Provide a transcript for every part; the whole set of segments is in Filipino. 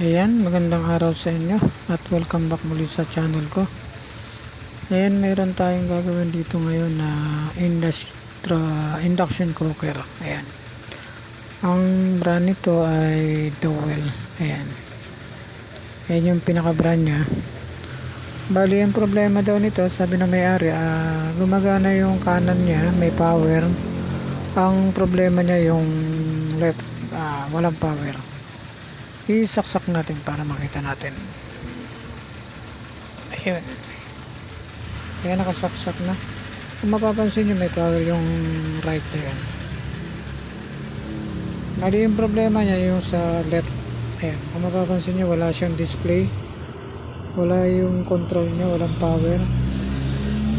Ayan, magandang araw sa inyo at welcome back muli sa channel ko. Ayan, mayroon tayong gagawin dito ngayon na induction cooker. Ayan. Ang brand nito ay Dowell. Ayan. Ayan yung pinaka brand nya. Bali, ang problema daw nito, sabi ng may-ari, gumagana yung kanan nya, may power. Ang problema nya yung left, walang power. Isaksak natin para makita natin. Ayun. Ayan, nakasaksak na. Kung mapapansin nyo, may power yung right na yan. Mali yung problema niya yung sa left. Ayan. Kung mapapansin nyo, wala siyang display. Wala yung control niya, walang power.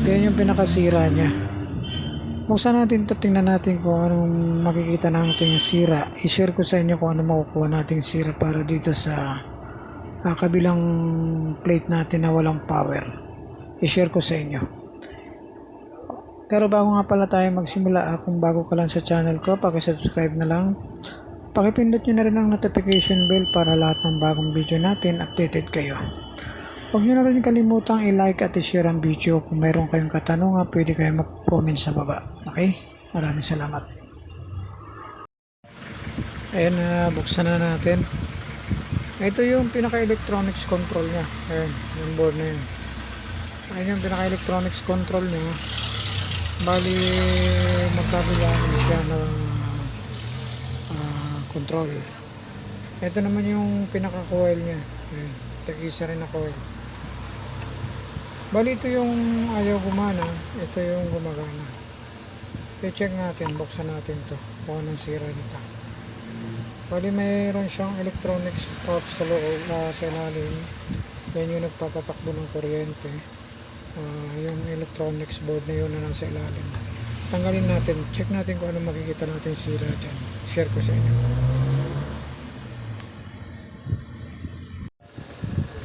Ganyan yung pinakasira niya. Buksan natin ito, tingnan natin kung anong makikita natin yung sira. I-share ko sa inyo kung ano makukuha nating sira para dito sa kabilang plate natin na walang power. I-share ko sa inyo. Pero bago nga pala tayo magsimula, kung bago ka lang sa channel ko, pakisubscribe na lang. Pakipindot nyo na rin ang notification bell para lahat ng bagong video natin updated kayo. Huwag nyo na rin kalimutang i-like at i-share ang video. Kung mayroon kayong katanungan, pwede kayo mag-comment sa baba. Okay? Maraming salamat. Ayan, buksan na natin. Ito yung pinaka-electronics control nya. Ayan, yung board na yun. Ayan yung pinaka-electronics control nya. Bali, magkabilaan siya ng control. Ito naman yung pinaka-coil nya. Ayan, tag-isa rin na coil. Bali, ito yung ayaw gumana, ito yung gumagana. I-check natin, buksan natin to kung anong sira nito. Bali, mayroon siyang electronics out sa loob, sa ilalim. Yan yung nagpapatakbo ng kuryente. Yung electronics board na yun na nasa ilalim. Tanggalin natin, check natin kung anong makikita natin sira dyan. Share ko sa inyo.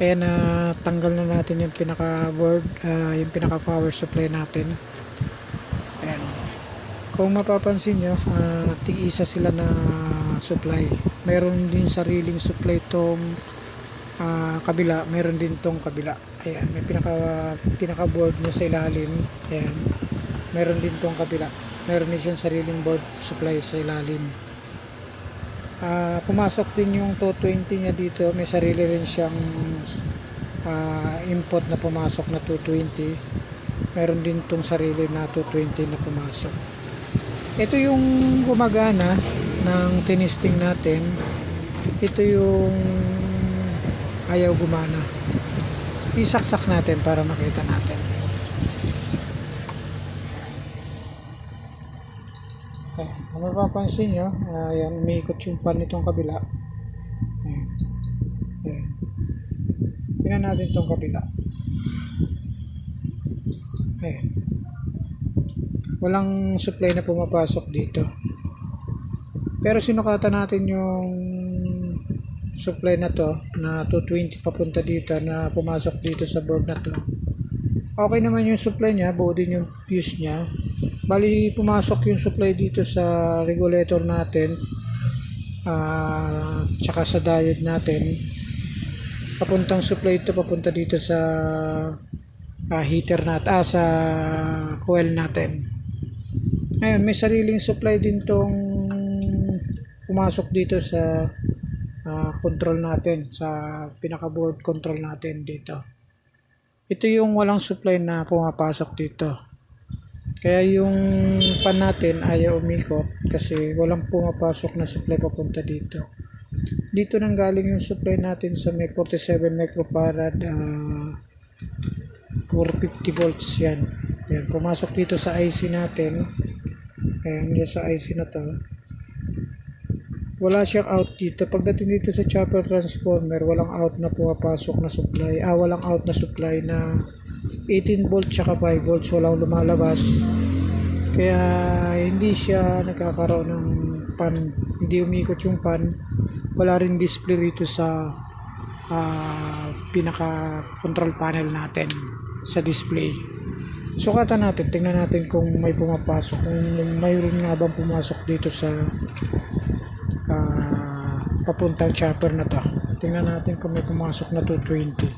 Ayan, tanggal na natin yung pinaka board, yung pinaka power supply natin. Ayan. Kung mapapansin nyo, tig-isa sila na supply. Mayroon din sariling supply tong kabila, mayroon din tong kabila. Ayan, may pinaka board niya sa ilalim. Ayan. Mayroon din tong kabila. Mayroon din siyang sariling board supply sa ilalim. Pumasok din yung 220 niya dito, may sarili rin siyang input na pumasok na 220. Meron din tong sarili na 220 na pumasok. Ito yung gumagana ng tinisting natin. Ito yung ayaw gumana. Isaksak natin para makita natin. Kung mapapansin nyo, ayan, umiikot yung pan nitong kabila. Ayan. Ayan. Tingnan natin itong kabila. Ayan. Walang supply na pumapasok dito. Pero sinukatan natin yung supply na to, na 220 papunta dito, na pumasok dito sa board na to. Okay naman yung supply nya, buo din yung fuse nya. Bali, pumasok yung supply dito sa regulator natin, tsaka sa diode natin. Papuntang supply ito, papunta dito sa heater natin, sa coil natin. Ayun, may sariling supply din tong pumasok dito sa control natin, sa pinaka board control natin dito. Ito yung walang supply na pumapasok dito. Kaya yung pan natin ayaw umikot kasi walang pumapasok na supply papunta dito. Dito nang galing yung supply natin sa may 47 microfarad, 450 volts yan. Yan, pumasok dito sa IC natin. Ayan, yan sa IC na to. Wala siyang out dito. Pagdating dito sa chopper transformer, walang out na pumapasok na supply. Walang out na supply na 18 volts tsaka 5 volts, walang lumalabas. Kaya hindi siya nagkakaroon ng pan, hindi umikot yung pan. Wala rin display rito sa pinaka control panel natin sa display. Sukatan natin, tingnan natin kung may pumapasok, kung mayroon nga bang pumasok dito sa papuntang chopper na to. tingnan natin kung may pumasok na 220.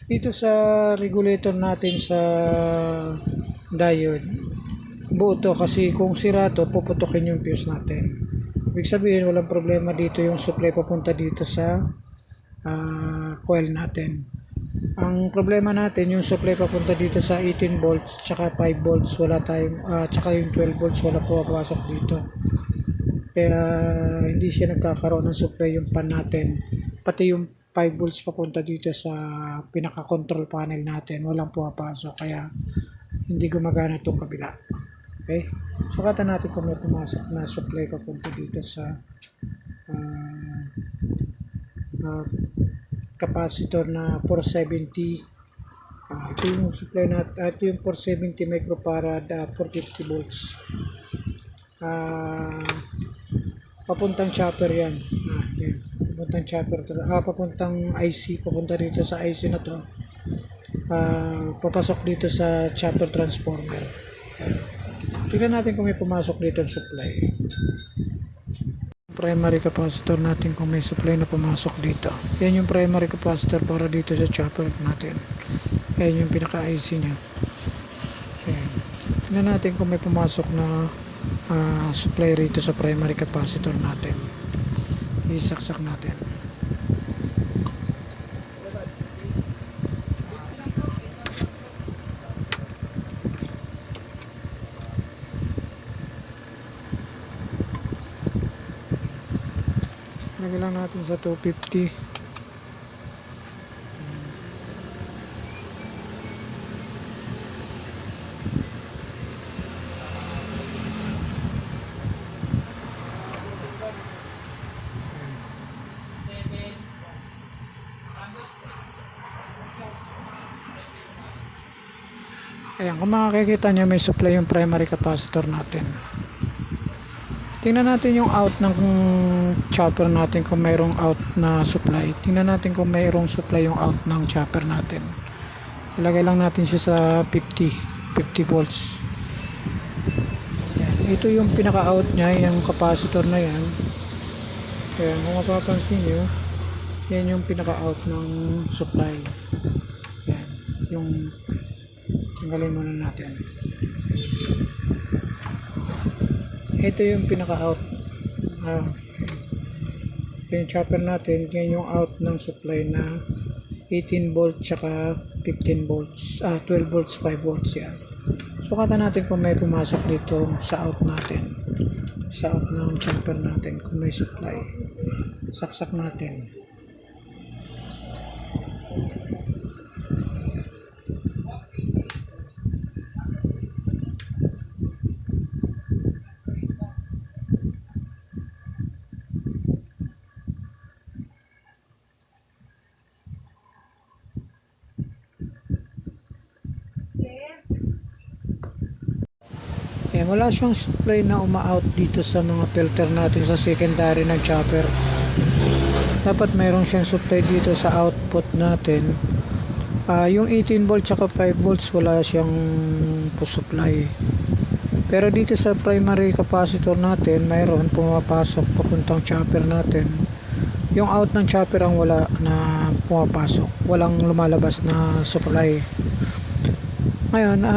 Dito sa regulator natin sa diode, buo to kasi kung sira to, puputukin yung fuse natin. Ibig sabihin, walang problema dito yung supply papunta dito sa coil natin. Ang problema natin, yung supply papunta dito sa 18 volts tsaka 5 volts, wala tayong, tsaka yung 12 volts, wala pumapasok dito. Kaya hindi siya nagkakaroon ng supply yung pan natin. Pati yung 5 volts papunta dito sa pinaka-control panel natin, walang pumapasok. Kaya hindi gumagana itong kabila. Okay? Sukatan natin kung may pumasok na supply papunta dito sa capacitor na 470. Ito yung supply natin. Ito yung 470 microfarad, 450 volts. Papuntang chopper yan. Yan. Papuntang chopper. Papuntang IC. Papunta dito sa IC na to. Papasok dito sa chopper transformer. Tingnan natin kung may pumasok dito ang supply. Primary capacitor natin kung may supply na pumasok dito. Yan yung primary capacitor para dito sa chopper natin. Yan yung pinaka-IC nya. Yan. Tingnan natin kung may pumasok na supply rito sa primary capacitor natin. Isaksak natin. Lagyan lang natin sa 250. Ayan, kung makikita nyo may supply yung primary capacitor natin. Tingnan natin yung out ng chopper natin kung mayroong out na supply. Tingnan natin kung mayroong supply yung out ng chopper natin. Ilagay lang natin siya sa 50 volts. Ayan. Ito yung pinaka-out niya, yung capacitor na yan. Ayan, kung mapapansin nyo, yan yung pinaka-out ng supply. Ayan, yung tanggalin muna natin. Ito yung pinaka-out. Ito yung chopper natin. Yan yung out ng supply na 18 volts tsaka 15 volts. 12 volts, 5 volts yan. Sukatan natin kung may pumasok dito sa out natin. Sa out ng chopper natin kung may supply. Saksak natin. Wala siyang supply na uma-out dito sa mga filter natin sa secondary ng chopper. Dapat mayroon siyang supply dito sa output natin. Yung 18 volts at 5 volts wala siyang supply. Pero dito sa primary capacitor natin mayroon pumapasok papuntang chopper natin. Yung out ng chopper ang wala na pumapasok. Walang lumalabas na supply. Ngayon,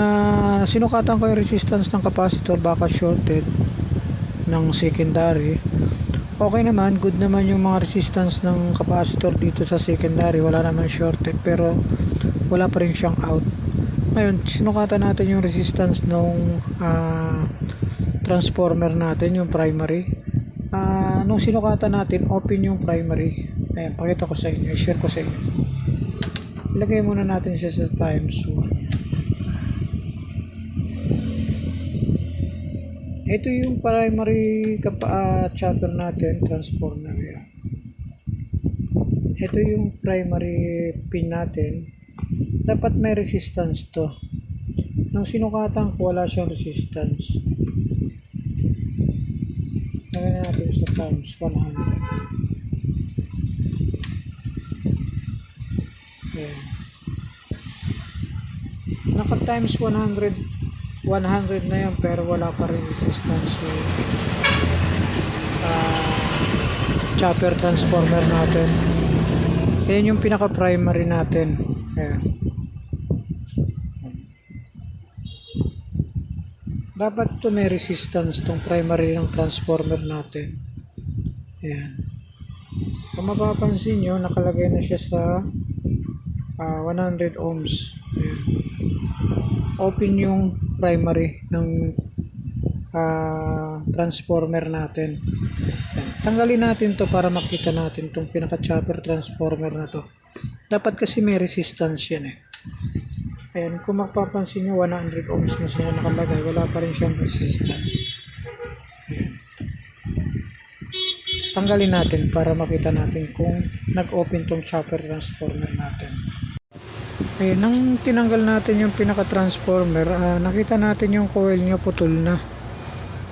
sinukatan ko yung resistance ng capacitor, baka shorted ng secondary. Okay naman, good naman yung mga resistance ng capacitor dito sa secondary, wala naman shorted, pero wala pa rin siyang out. Ngayon, sinukatan natin yung resistance ng transformer natin, yung primary. Nung sinukatan natin, open yung primary. Ayan, pakita ko sa inyo, share ko sa inyo. Ilagay muna natin siya sa times 1. Ito yung primary chopper natin, transformer yan. Ito yung primary pin natin. Dapat may resistance to. Nung sinukatan ko, wala siyang resistance. Lagyan natin sa times 100. Ayan. Naka times 100 100 na yan pero wala pa rin resistance yung chopper transformer natin. Yan yung pinaka primary natin. Ayan. Dapat to may resistance tong primary ng transformer natin. Ayan. Kung mapapansin nyo, nakalagay na siya sa 100 ohms. Ayan. Open yung primary ng transformer natin. Ayan. Tanggalin natin to para makita natin tong pinaka chopper transformer na to. Dapat kasi may resistance yan eh. Ayan, kung mapapansin nyo, 100 ohms na siya nakalagay, wala pa rin siyang resistance. Ayan. Tanggalin natin para makita natin kung nag-open tong chopper transformer natin. Ayan, nang tinanggal natin yung pinaka-transformer, nakita natin yung coil niya putol na.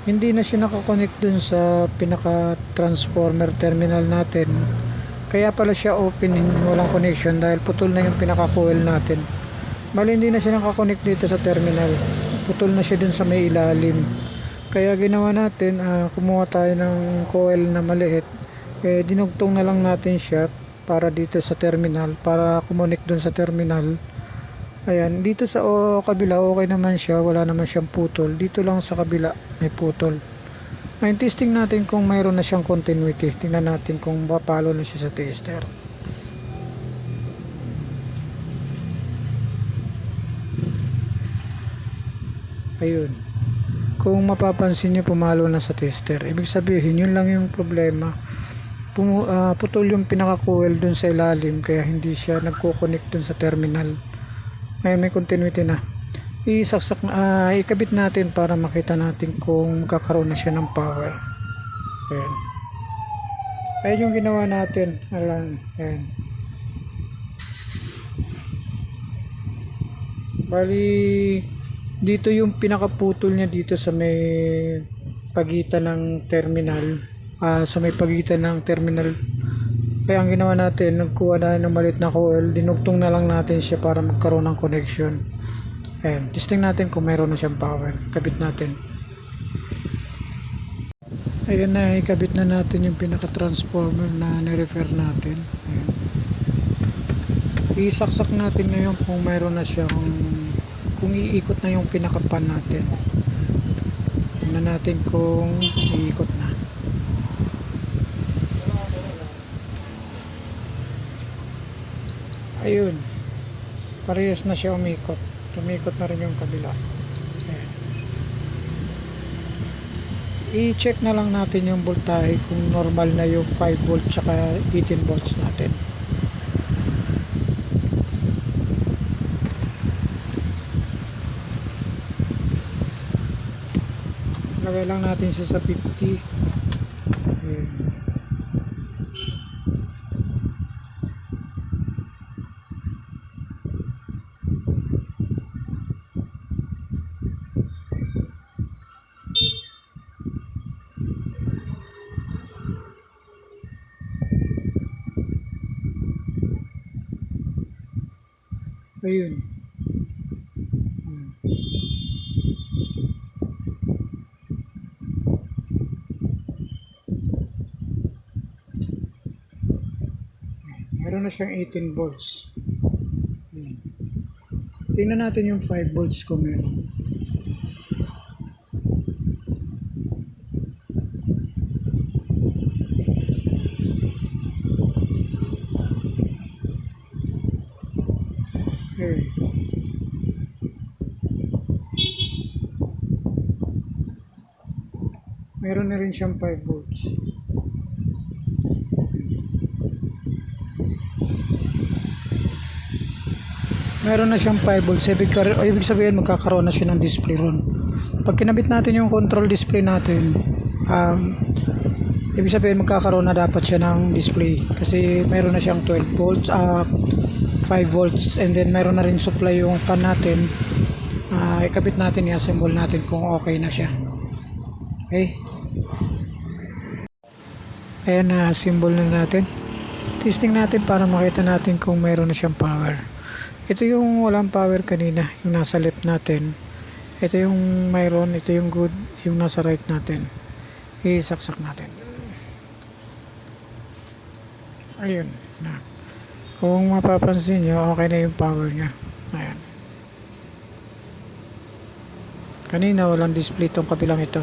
Hindi na siya nakakonect dun sa pinaka-transformer terminal natin. Kaya pala siya open, walang connection dahil putol na yung pinaka-coil natin. Bali hindi na siya nakakonect dito sa terminal. Putol na siya dun sa may ilalim. Kaya ginawa natin, kumuha tayo ng coil na maliit. Dinugtong na lang natin siya para dito sa terminal. Para kumonek dun sa terminal. Ayan, dito sa kabila okay naman siya. Wala naman siyang putol. Dito lang sa kabila may putol. Ngayon testing natin kung mayroon na siyang continuity. Tingnan natin kung papalo na siya sa tester. Ayun. Kung mapapansin nyo, pumalo na sa tester. Ibig sabihin, yun lang yung problema. Putol yung pinaka-coil dun sa ilalim, kaya hindi siya nagko-connect dun sa terminal. Ngayon may continuity na. Ikabit natin para makita natin kung kakaroon na siya ng power. Ayan. Ayun yung ginawa natin. Ayan. Bali, dito yung pinakaputol niya dito sa may pagitan ng terminal, sa may pagitan ng terminal. Kaya ang ginawa natin, nagkuha na ng maliit na coil, dinugtong na lang natin siya para magkaroon ng connection. Ayan, testing natin kung mayroon na siyang power. Kabit natin. Ayan na, ikabit na natin yung pinaka-transformer na nirefer natin. Ayan. Isaksak natin ngayon kung mayroon na siyang, kung iikot na yung pinaka-pan natin. Tingnan natin kung iikot na. Ayun. Parehas na siya umikot. Tumikot na rin yung kabila. Ayan. I-check na lang natin yung voltahe kung normal na yung 5 volt tsaka 18 volts natin. Lagay lang natin siya sa 50. Ayan. Ayun. Meron na siyang 18 volts. Ayan. Tingnan natin yung 5 volts kung meron. Okay. Meron na rin siyang 5 volts. Meron na siyang 5 volts. Ibig sabihin magkakaroon na siya ng display ron. Pag kinabit natin yung control display natin, ibig sabihin magkakaroon na dapat siya ng display. Kasi meron na siyang 12 volts, 5 volts, and then meron na rin supply yung pan natin. Ikabit natin, i-assemble natin kung okay na siya. Okay. Ayan, na-assemble na natin. Testing natin para makita natin kung meron na siyang power. Ito yung walang power kanina, yung nasa left natin. Ito yung mayroon, ito yung good, yung nasa right natin. Isaksak natin. Ayun na. Kung mapapansin nyo, okay na yung power nya. Ayan. Kanina walang display tong kabilang ito.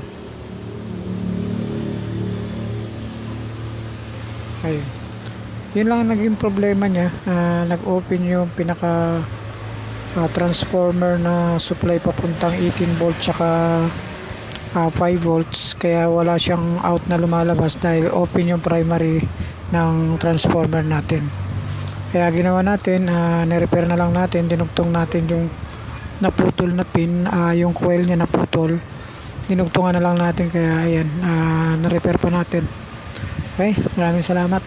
Ayun. Yun lang ang naging problema niya. Nag-open yung pinaka transformer na supply papuntang 18 volt tsaka 5 volts. Kaya wala siyang out na lumalabas dahil open yung primary ng transformer natin. Kaya ginawa natin, nirepair na lang natin, dinugtong natin yung naputol na pin, yung coil niya naputol, dinugtungan na lang natin, kaya ayan, na-repair pa natin. Okay, maraming salamat.